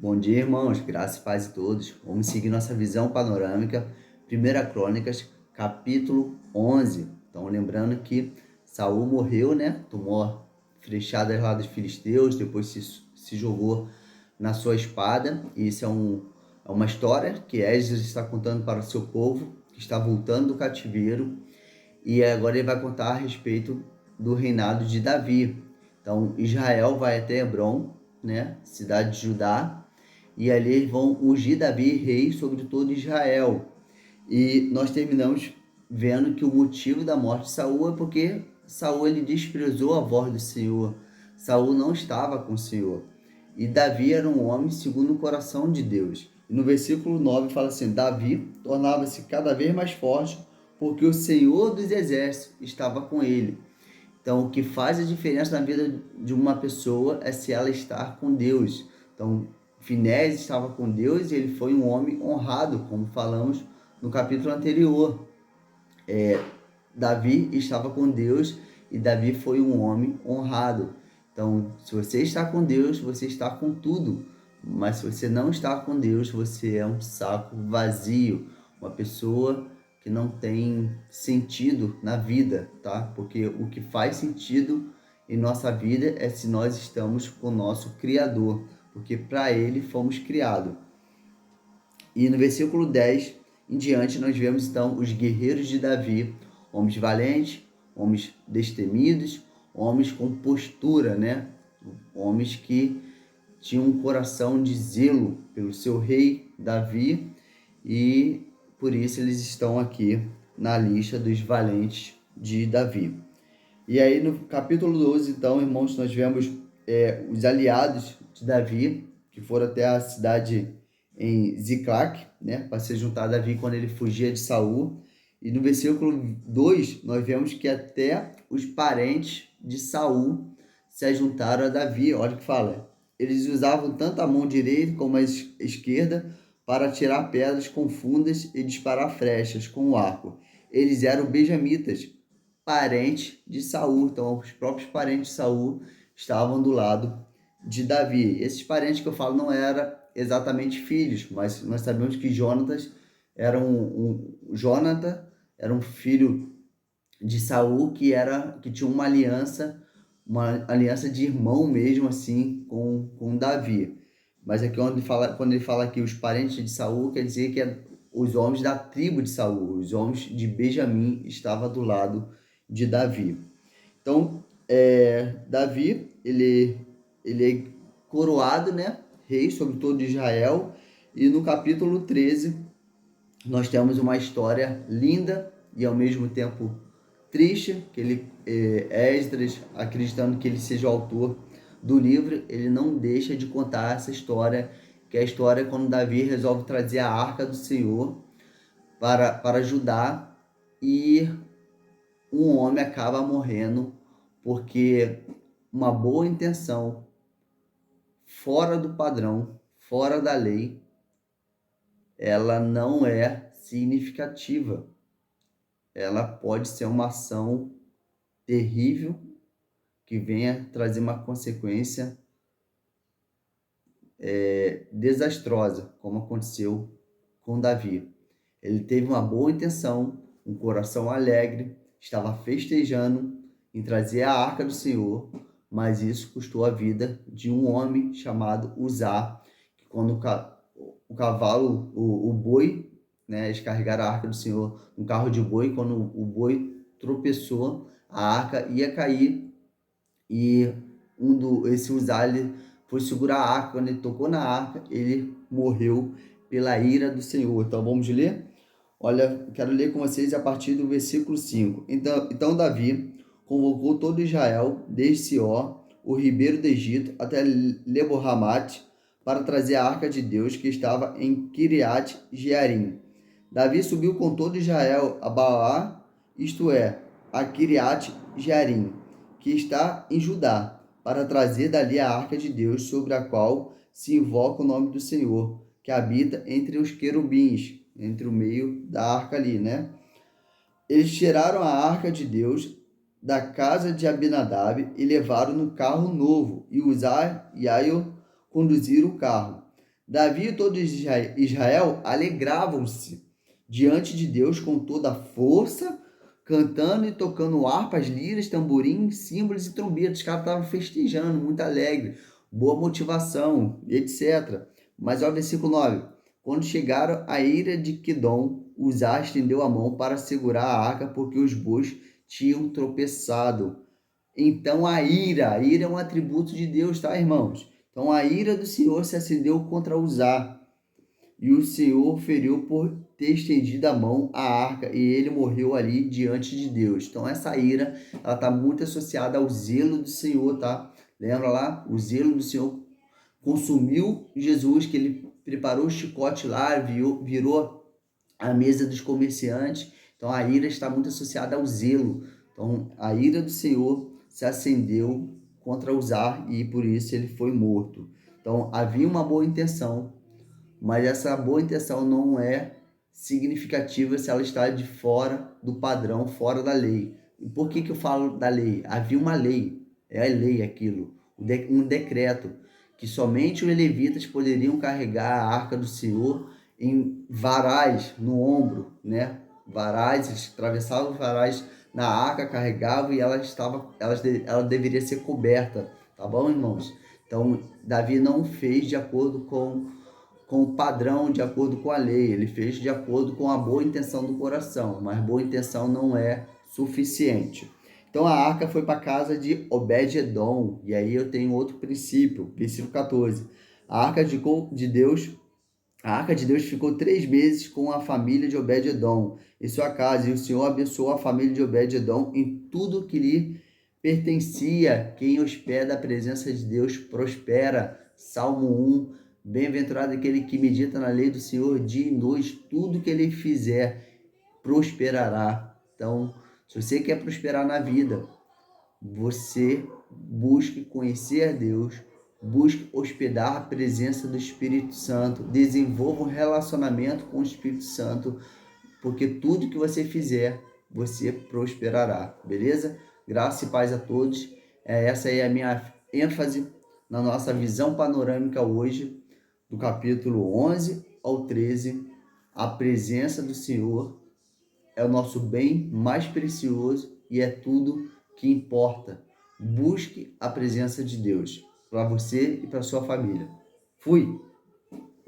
Bom dia, irmãos. Graça e paz a todos. Vamos seguir nossa visão panorâmica. 1 Crônicas, capítulo 11. Então, lembrando que Saul morreu, né? Tomou flechadas lá dos filisteus, depois se jogou na sua espada. E isso é uma história que Esdras está contando para o seu povo, que está voltando do cativeiro. E agora ele vai contar a respeito do reinado de Davi. Então, Israel vai até Hebrom, né? Cidade de Judá, e ali eles vão ungir Davi rei sobre todo Israel. E nós terminamos vendo que o motivo da morte de Saul é porque Saul ele desprezou a voz do Senhor. Saul não estava com o Senhor. E Davi era um homem segundo o coração de Deus. E no versículo 9 fala assim: Davi tornava-se cada vez mais forte, porque o Senhor dos exércitos estava com ele. Então, o que faz a diferença na vida de uma pessoa é se ela estar com Deus. Então, Finés estava com Deus e ele foi um homem honrado, como falamos no capítulo anterior. Davi estava com Deus e Davi foi um homem honrado. Então, se você está com Deus, você está com tudo. Mas se você não está com Deus, você é um saco vazio, uma pessoa que não tem sentido na vida, tá? Porque o que faz sentido em nossa vida é se nós estamos com o nosso Criador, porque para Ele fomos criados. E no versículo 10 em diante, nós vemos então os guerreiros de Davi, homens valentes, homens destemidos, homens com postura, né? Homens que tinham um coração de zelo pelo seu rei Davi, e por isso eles estão aqui na lista dos valentes de Davi. E aí no capítulo 12, então, irmãos, nós vemos os aliados de Davi, que foram até a cidade em Ziclac, né, para se juntar a Davi quando ele fugia de Saul. E no versículo 2, nós vemos que até os parentes de Saul se juntaram a Davi. Olha o que fala. Eles usavam tanto a mão direita como a esquerda para tirar pedras com fundas e disparar flechas com o arco. Eles eram benjamitas, parentes de Saul. Então, os próprios parentes de Saul estavam do lado de Davi. Esses parentes que eu falo não eram exatamente filhos, mas nós sabemos que Jonatas era Jonathan era um filho de Saul que tinha uma aliança de irmão mesmo assim com Davi. Mas aqui quando ele fala que os parentes de Saul, quer dizer que os homens da tribo de Saul, os homens de Benjamim estavam do lado de Davi. Então, Davi, ele é coroado, né, rei sobre todo Israel, e no capítulo 13 nós temos uma história linda e ao mesmo tempo triste, que Esdras, acreditando que ele seja o autor do livro, ele não deixa de contar essa história, que é a história quando Davi resolve trazer a arca do Senhor para Judá, e um homem acaba morrendo porque uma boa intenção, fora do padrão, fora da lei, ela não é significativa. Ela pode ser uma ação terrível que venha trazer uma consequência desastrosa, como aconteceu com Davi. Ele teve uma boa intenção, um coração alegre, estava festejando em trazer a arca do Senhor, mas isso custou a vida de um homem chamado Uzá, que quando o cavalo, o boi, né, eles carregaram a arca do Senhor no carro de boi, quando o boi tropeçou, a arca ia cair, e esse Uzá ele foi segurar a arca. Quando ele tocou na arca, ele morreu pela ira do Senhor. Então vamos ler? Olha, quero ler com vocês a partir do versículo 5. Então Davi convocou todo Israel, desde Sió, o ribeiro do Egito, até Lebo-Hamate, para trazer a arca de Deus que estava em Kiriat Jearim. Davi subiu com todo Israel a Baá, isto é, a Kiriat Jearim, que está em Judá, para trazer dali a arca de Deus, sobre a qual se invoca o nome do Senhor, que habita entre os querubins, entre o meio da arca ali, né? Eles tiraram a arca de Deus da casa de Abinadab e levaram no carro novo, e Uzá e Aiel conduziram o carro. Davi e todo Israel alegravam-se diante de Deus com toda a força, cantando e tocando harpas, liras, tamborins, símbolos e trombetas. Os caras estavam festejando, muito alegre, boa motivação, etc. Mas olha o versículo 9. Quando chegaram à ira de Quidom, Uzá estendeu a mão para segurar a arca, porque os bois tinham tropeçado. Então a ira é um atributo de Deus, tá, irmãos? Então a ira do Senhor se acendeu contra Uzá, e o Senhor feriu por ter estendido a mão à arca, e ele morreu ali diante de Deus. Então essa ira, ela está muito associada ao zelo do Senhor, tá? Lembra lá? O zelo do Senhor consumiu Jesus, que ele preparou o chicote lá, virou a mesa dos comerciantes. Então a ira está muito associada ao zelo. Então a ira do Senhor se acendeu contra Uzá e por isso ele foi morto. Então havia uma boa intenção, mas essa boa intenção não é significativa se ela está de fora do padrão, fora da lei. E por que eu falo da lei? Havia uma lei, é a lei aquilo, um decreto, que somente os levitas poderiam carregar a arca do Senhor em varais no ombro, né? Varais, eles atravessavam os varais na arca, carregavam e ela deveria ser coberta, tá bom, irmãos? Então, Davi não fez de acordo com o padrão, de acordo com a lei, ele fez de acordo com a boa intenção do coração, mas boa intenção não é suficiente. Então a arca foi para a casa de Obed-edom, e aí eu tenho outro princípio, versículo 14. A arca de Deus, a arca de Deus ficou 3 meses com a família de Obed-edom em sua casa, e o Senhor abençoou a família de Obed-edom em tudo que lhe pertencia. Quem hospeda a presença de Deus prospera. Salmo 1. Bem-aventurado aquele que medita na lei do Senhor dia e noite, tudo que ele fizer prosperará. Então, se você quer prosperar na vida, você busque conhecer a Deus, busque hospedar a presença do Espírito Santo, desenvolva um relacionamento com o Espírito Santo, porque tudo que você fizer, você prosperará, beleza? Graça e paz a todos. Essa é a minha ênfase na nossa visão panorâmica hoje, do capítulo 11 ao 13. A presença do Senhor é o nosso bem mais precioso e é tudo que importa. Busque a presença de Deus para você e para sua família. Fui!